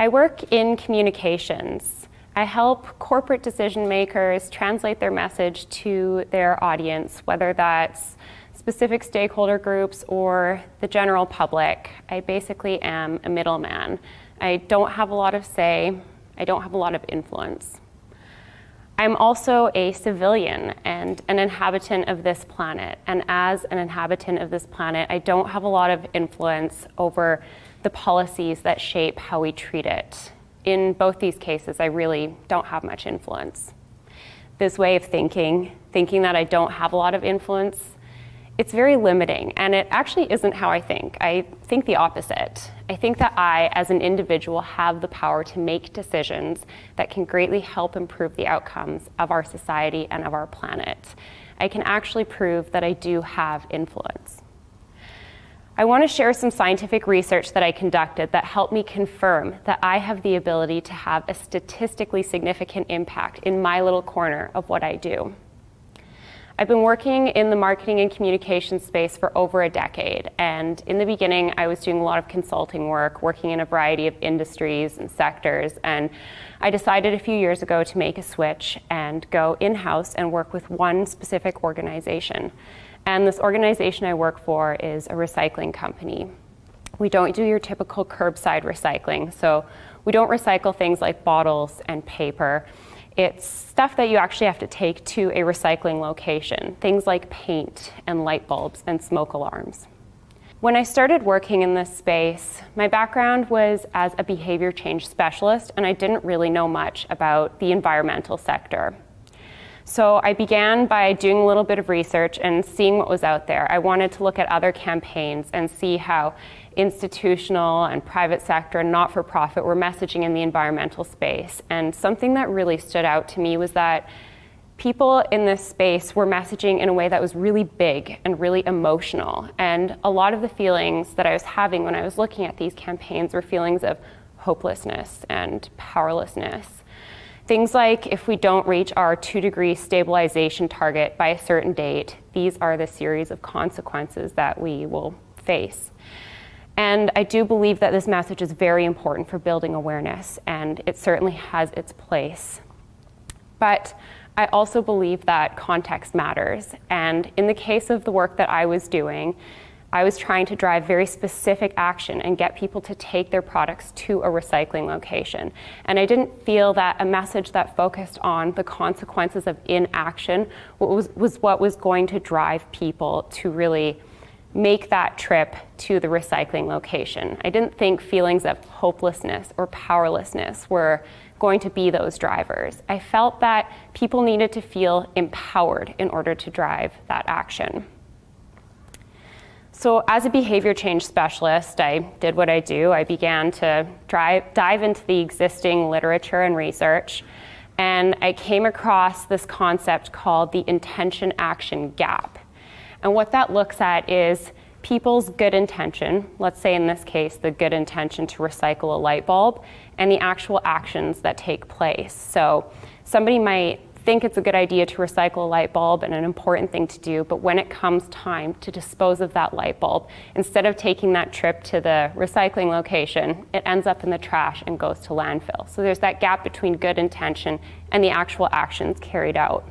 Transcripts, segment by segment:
I work in communications. I help corporate decision makers translate their message to their audience, whether that's specific stakeholder groups or the general public. I basically am a middleman. I don't have a lot of say. I don't have a lot of influence. I'm also a civilian and an inhabitant of this planet. And as an inhabitant of this planet, I don't have a lot of influence over the policies that shape how we treat it. In both these cases, I really don't have much influence. This way of thinking that I don't have a lot of influence, it's very limiting, and it actually isn't how I think. I think the opposite. I think that I, as an individual, have the power to make decisions that can greatly help improve the outcomes of our society and of our planet. I can actually prove that I do have influence. I want to share some scientific research that I conducted that helped me confirm that I have the ability to have a statistically significant impact in my little corner of what I do. I've been working in the marketing and communication space for over a decade, and in the beginning I was doing a lot of consulting work, working in a variety of industries and sectors, and I decided a few years ago to make a switch and go in-house and work with one specific organization. And this organization I work for is a recycling company. We don't do your typical curbside recycling, so we don't recycle things like bottles and paper. It's stuff that you actually have to take to a recycling location, things like paint and light bulbs and smoke alarms. When I started working in this space, my background was as a behavior change specialist, and I didn't really know much about the environmental sector. So I began by doing a little bit of research and seeing what was out there. I wanted to look at other campaigns and see how institutional and private sector and not-for-profit were messaging in the environmental space. And something that really stood out to me was that people in this space were messaging in a way that was really big and really emotional. And a lot of the feelings that I was having when I was looking at these campaigns were feelings of hopelessness and powerlessness. Things like, if we don't reach our 2-degree stabilization target by a certain date, these are the series of consequences that we will face. And I do believe that this message is very important for building awareness, and it certainly has its place. But I also believe that context matters. And in the case of the work that I was doing, I was trying to drive very specific action and get people to take their products to a recycling location. And I didn't feel that a message that focused on the consequences of inaction was what was going to drive people to really make that trip to the recycling location. I didn't think feelings of hopelessness or powerlessness were going to be those drivers. I felt that people needed to feel empowered in order to drive that action. So as a behavior change specialist, I did what I do. I began to dive into the existing literature and research, and I came across this concept called the intention-action gap. And what that looks at is people's good intention, let's say in this case, the good intention to recycle a light bulb, and the actual actions that take place. So somebody might think it's a good idea to recycle a light bulb and an important thing to do, but when it comes time to dispose of that light bulb, instead of taking that trip to the recycling location, it ends up in the trash and goes to landfill. So there's that gap between good intention and the actual actions carried out.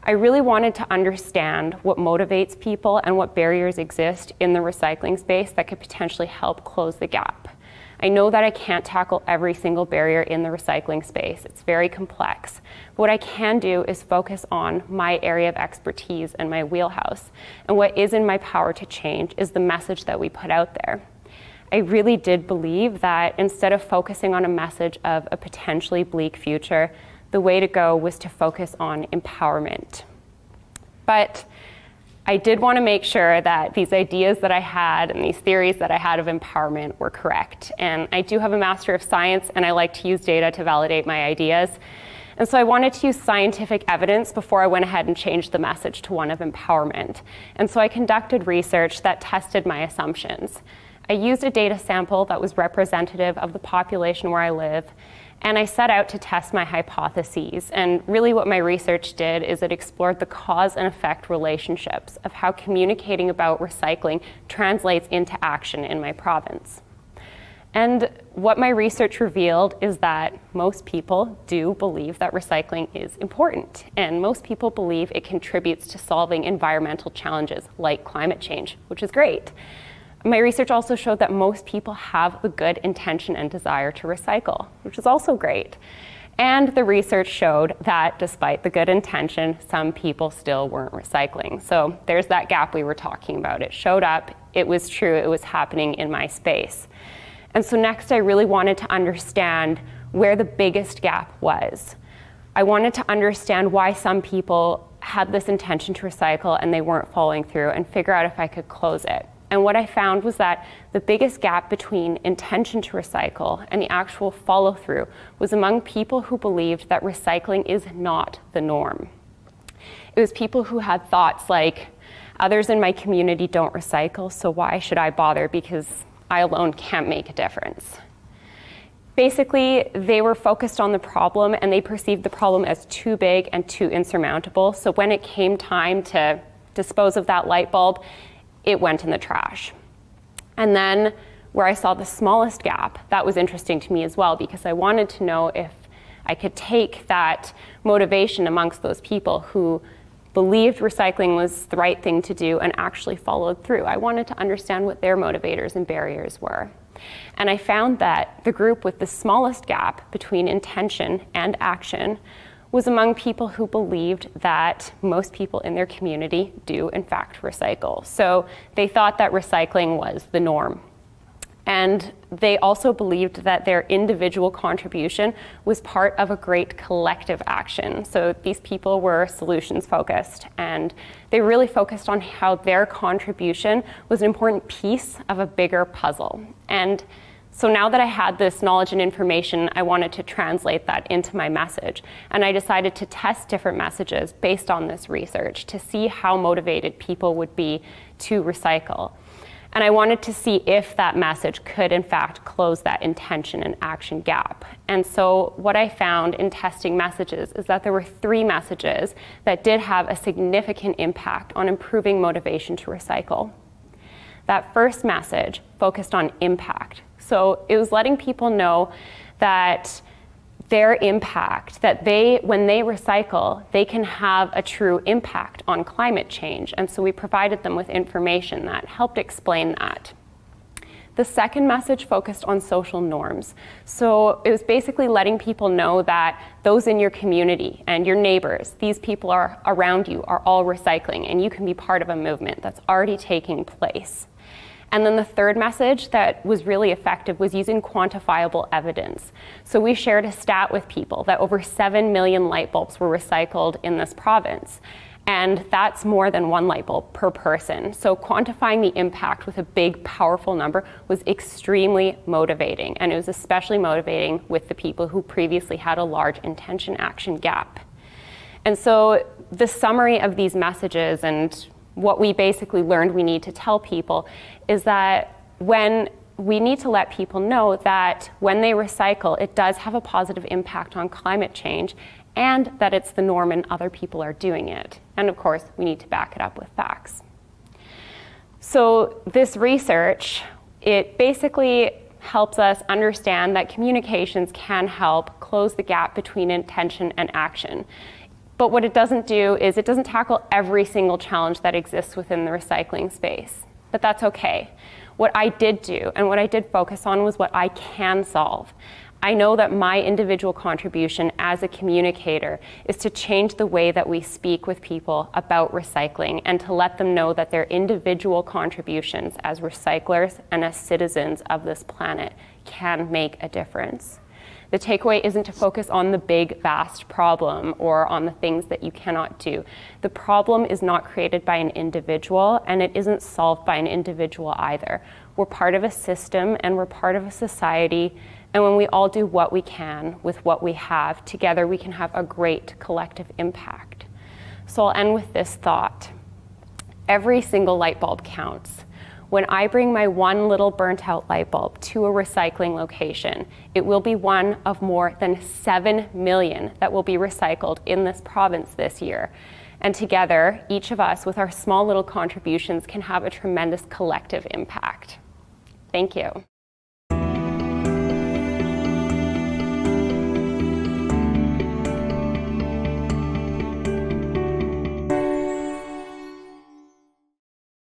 I really wanted to understand what motivates people and what barriers exist in the recycling space that could potentially help close the gap. I know that I can't tackle every single barrier in the recycling space. It's very complex. But what I can do is focus on my area of expertise and my wheelhouse. And what is in my power to change is the message that we put out there. I really did believe that instead of focusing on a message of a potentially bleak future, the way to go was to focus on empowerment. But I did want to make sure that these ideas that I had and these theories that I had of empowerment were correct. And I do have a Master of Science, and I like to use data to validate my ideas. And so I wanted to use scientific evidence before I went ahead and changed the message to one of empowerment. And so I conducted research that tested my assumptions. I used a data sample that was representative of the population where I live, and I set out to test my hypotheses. And really what my research did is it explored the cause and effect relationships of how communicating about recycling translates into action in my province. And what my research revealed is that most people do believe that recycling is important, and most people believe it contributes to solving environmental challenges like climate change, which is great. My research also showed that most people have the good intention and desire to recycle, which is also great. And the research showed that despite the good intention, some people still weren't recycling. So there's that gap we were talking about. It showed up, it was true, it was happening in my space. And so next I really wanted to understand where the biggest gap was. I wanted to understand why some people had this intention to recycle and they weren't following through, and figure out if I could close it. And what I found was that the biggest gap between intention to recycle and the actual follow-through was among people who believed that recycling is not the norm. It was people who had thoughts like, others in my community don't recycle, so why should I bother, because I alone can't make a difference. Basically, they were focused on the problem and they perceived the problem as too big and too insurmountable. So when it came time to dispose of that light bulb, it went in the trash. And then where I saw the smallest gap, that was interesting to me as well, because I wanted to know if I could take that motivation amongst those people who believed recycling was the right thing to do and actually followed through. I wanted to understand what their motivators and barriers were. And I found that the group with the smallest gap between intention and action was among people who believed that most people in their community do in fact recycle. So they thought that recycling was the norm. And they also believed that their individual contribution was part of a great collective action. So these people were solutions focused, and they really focused on how their contribution was an important piece of a bigger puzzle. And so now that I had this knowledge and information, I wanted to translate that into my message. And I decided to test different messages based on this research to see how motivated people would be to recycle. And I wanted to see if that message could, in fact, close that intention and action gap. And so what I found in testing messages is that there were 3 messages that did have a significant impact on improving motivation to recycle. That first message focused on impact. So it was letting people know that their impact, that when they recycle, they can have a true impact on climate change. And so we provided them with information that helped explain that. The second message focused on social norms. So it was basically letting people know that those in your community and your neighbors, these people are around you, are all recycling, and you can be part of a movement that's already taking place. And then the third message that was really effective was using quantifiable evidence. So we shared a stat with people that over 7 million light bulbs were recycled in this province. And that's more than 1 light bulb per person. So quantifying the impact with a big, powerful number was extremely motivating. And it was especially motivating with the people who previously had a large intention-action gap. And so the summary of these messages and what we basically learned we need to tell people is that we need to let people know that when they recycle, it does have a positive impact on climate change, and that it's the norm and other people are doing it. And of course, we need to back it up with facts. So this research, it basically helps us understand that communications can help close the gap between intention and action. But what it doesn't do is it doesn't tackle every single challenge that exists within the recycling space. But that's okay. What I did do and what I did focus on was what I can solve. I know that my individual contribution as a communicator is to change the way that we speak with people about recycling and to let them know that their individual contributions as recyclers and as citizens of this planet can make a difference. The takeaway isn't to focus on the big, vast problem or on the things that you cannot do. The problem is not created by an individual, and it isn't solved by an individual either. We're part of a system, and we're part of a society, and when we all do what we can with what we have, together we can have a great collective impact. So I'll end with this thought. Every single light bulb counts. When I bring my 1 little burnt out light bulb to a recycling location, it will be one of more than 7 million that will be recycled in this province this year. And together, each of us with our small little contributions can have a tremendous collective impact. Thank you.